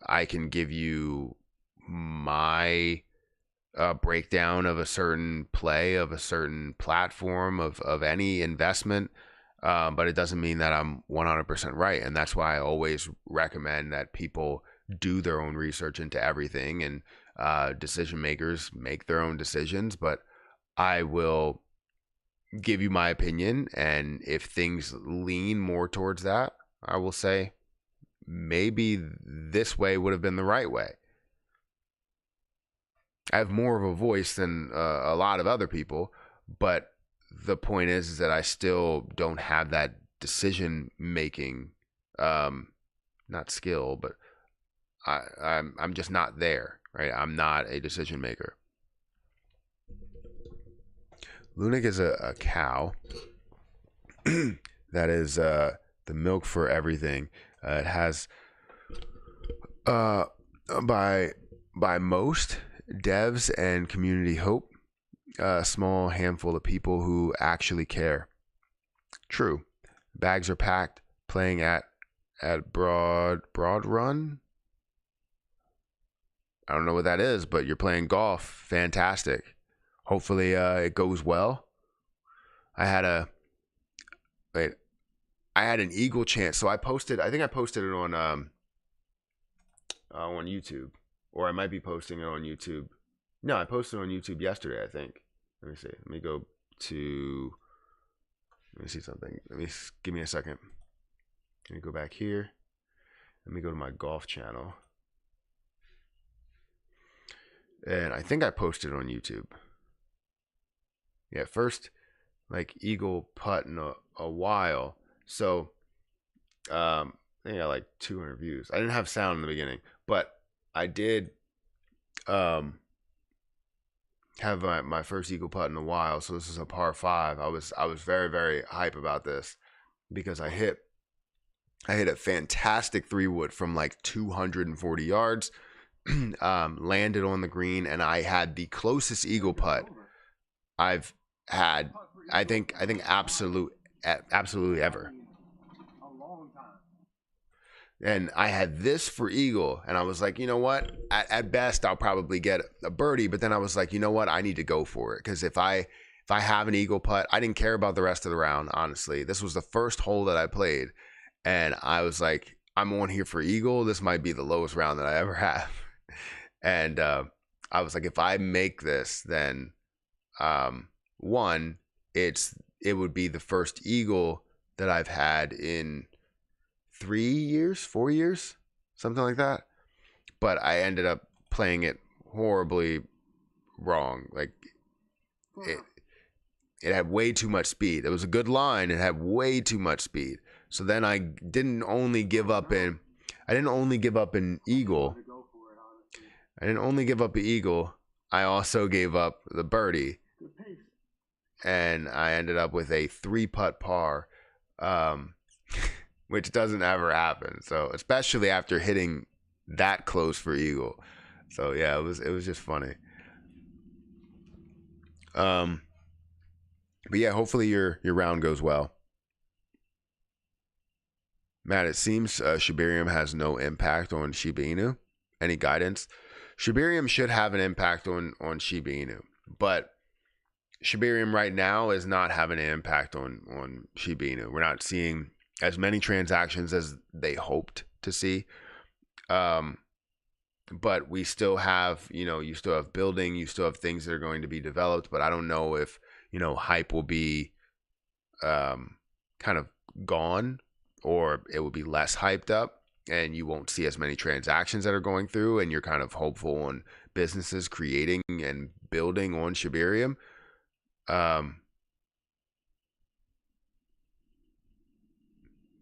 I can give you my breakdown of a certain play, of a certain platform, of any investment, but it doesn't mean that I'm 100% right. And that's why I always recommend that people do their own research into everything, and decision makers make their own decisions. But I will give you my opinion, and if things lean more towards that, I will say maybe this way would have been the right way. I have more of a voice than a lot of other people, but the point is that I still don't have that decision making, not skill, but I'm just not there, right? I'm not a decision maker. LUNC is a cow that is the milk for everything. It has by most devs and community hope, a small handful of people who actually care. True, bags are packed. Playing at broad run. I don't know what that is, but you're playing golf. Fantastic. Hopefully, it goes well. I had an eagle chance, so I posted. I think I posted it on YouTube, or I might be posting it on YouTube. No, I posted it on YouTube yesterday, I think. Let me see. Let me see something. Give me a second. Let me go back here. Let me go to my golf channel. And I think I posted it on YouTube. Yeah, first, like, eagle putt in a while. So, I think I got like 200 views. I didn't have sound in the beginning, but I did have my first eagle putt in a while. So this is a par 5. I was very, very hype about this, because I hit a fantastic 3-wood from like 240 yards, landed on the green, and I had the closest eagle putt I've had, I think absolutely ever. And I had this for eagle, and I was like, you know what? At best, I'll probably get a birdie. But then I was like, you know what? I need to go for it, because if I have an eagle putt, I didn't care about the rest of the round. Honestly, this was the first hole that I played, and I was like, I'm on here for eagle. This might be the lowest round that I ever have. And I was like, if I make this, then one, it would be the first eagle that I've had in 3 years, 4 years, something like that. But I ended up playing it horribly wrong. Like, it had way too much speed. It was a good line. It had way too much speed. So then I didn't only give up an eagle. I didn't only give up an eagle. I also gave up the birdie. And I ended up with a 3-putt par, which doesn't ever happen. So, especially after hitting that close for eagle. So yeah, it was just funny. But yeah, hopefully your round goes well. Matt, it seems Shibarium has no impact on Shiba Inu. Any guidance? Shibarium should have an impact on Shiba Inu, but Shibarium right now is not having an impact on Shiba Inu. We're not seeing as many transactions as they hoped to see. but we still have, you still have building, you still have things that are going to be developed, but I don't know if, hype will be kind of gone, or it will be less hyped up and you won't see as many transactions that are going through, and you're kind of hopeful on businesses creating and building on Shibarium.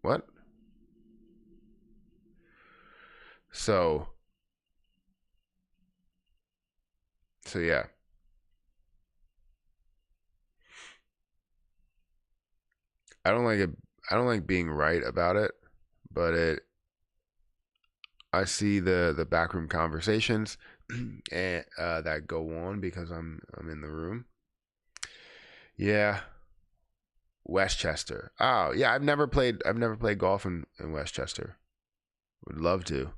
What? So, yeah. I don't like it. I don't like being right about it, but I see the backroom conversations and that go on because I'm in the room. Yeah, Westchester. Oh yeah, I've never played golf in Westchester. Would love to.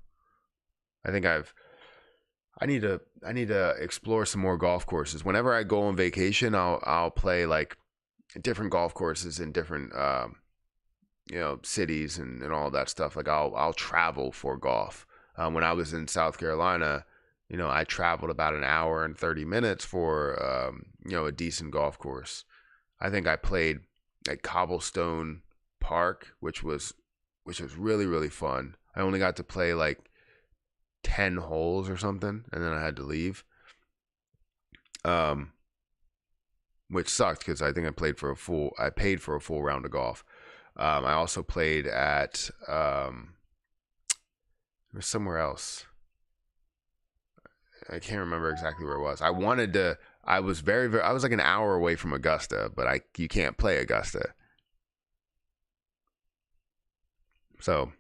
I think I need to explore some more golf courses. Whenever I go on vacation, I'll play like different golf courses in different cities and all that stuff. Like I'll travel for golf. When I was in South Carolina, I traveled about an hour and 30 minutes for a decent golf course. I think I played at Cobblestone Park, which was really really fun. I only got to play like 10 holes or something, and then I had to leave. Um, which sucked because I think I paid for a full round of golf. I also played at somewhere else. I can't remember exactly where it was. I wanted to. I was I was like an hour away from Augusta, but you can't play Augusta. So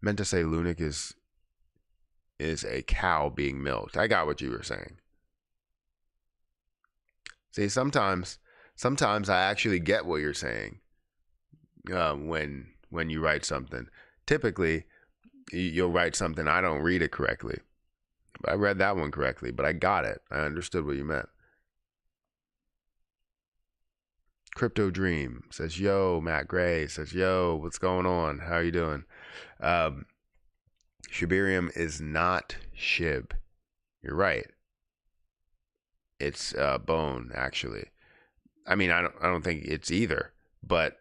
meant to say LUNC is a cow being milked. I got what you were saying. See, sometimes I actually get what you're saying when you write something. Typically, you'll write something, I don't read it correctly. But I read that one correctly, but I got it. I understood what you meant. Crypto Dream says, yo, Matt Gray says, yo, what's going on? How are you doing? Um, Shibarium is not SHIB. You're right. It's bone, actually. I mean, I don't think it's either, but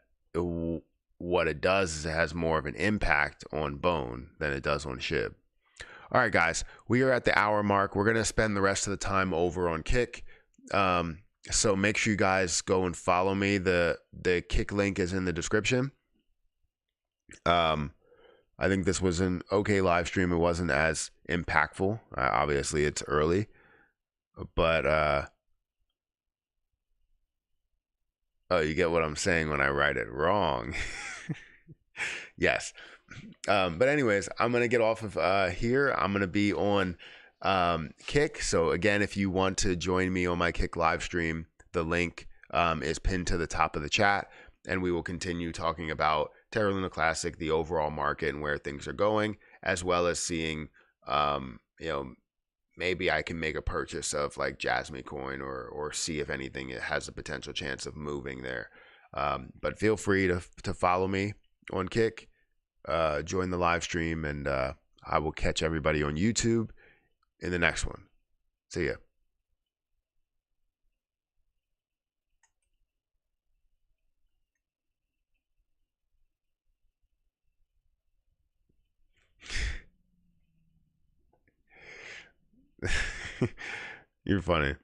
what it does is it has more of an impact on bone than it does on SHIB. All right, guys, we are at the hour mark. We're going to spend the rest of the time over on Kick. So make sure you guys go and follow me. The Kick link is in the description. I think this was an okay live stream. It wasn't as impactful. Obviously, it's early, but oh, you get what I'm saying when I write it wrong. Yes. But anyways, I'm going to get off of here. I'm going to be on Kick. So again, if you want to join me on my Kick live stream, the link is pinned to the top of the chat, and we will continue talking about Terra Luna Classic, the overall market and where things are going, as well as seeing, maybe I can make a purchase of like Jasmine coin or see if anything it has a potential chance of moving there. But feel free to follow me on Kick, join the live stream, and I will catch everybody on YouTube in the next one. See ya. You're funny.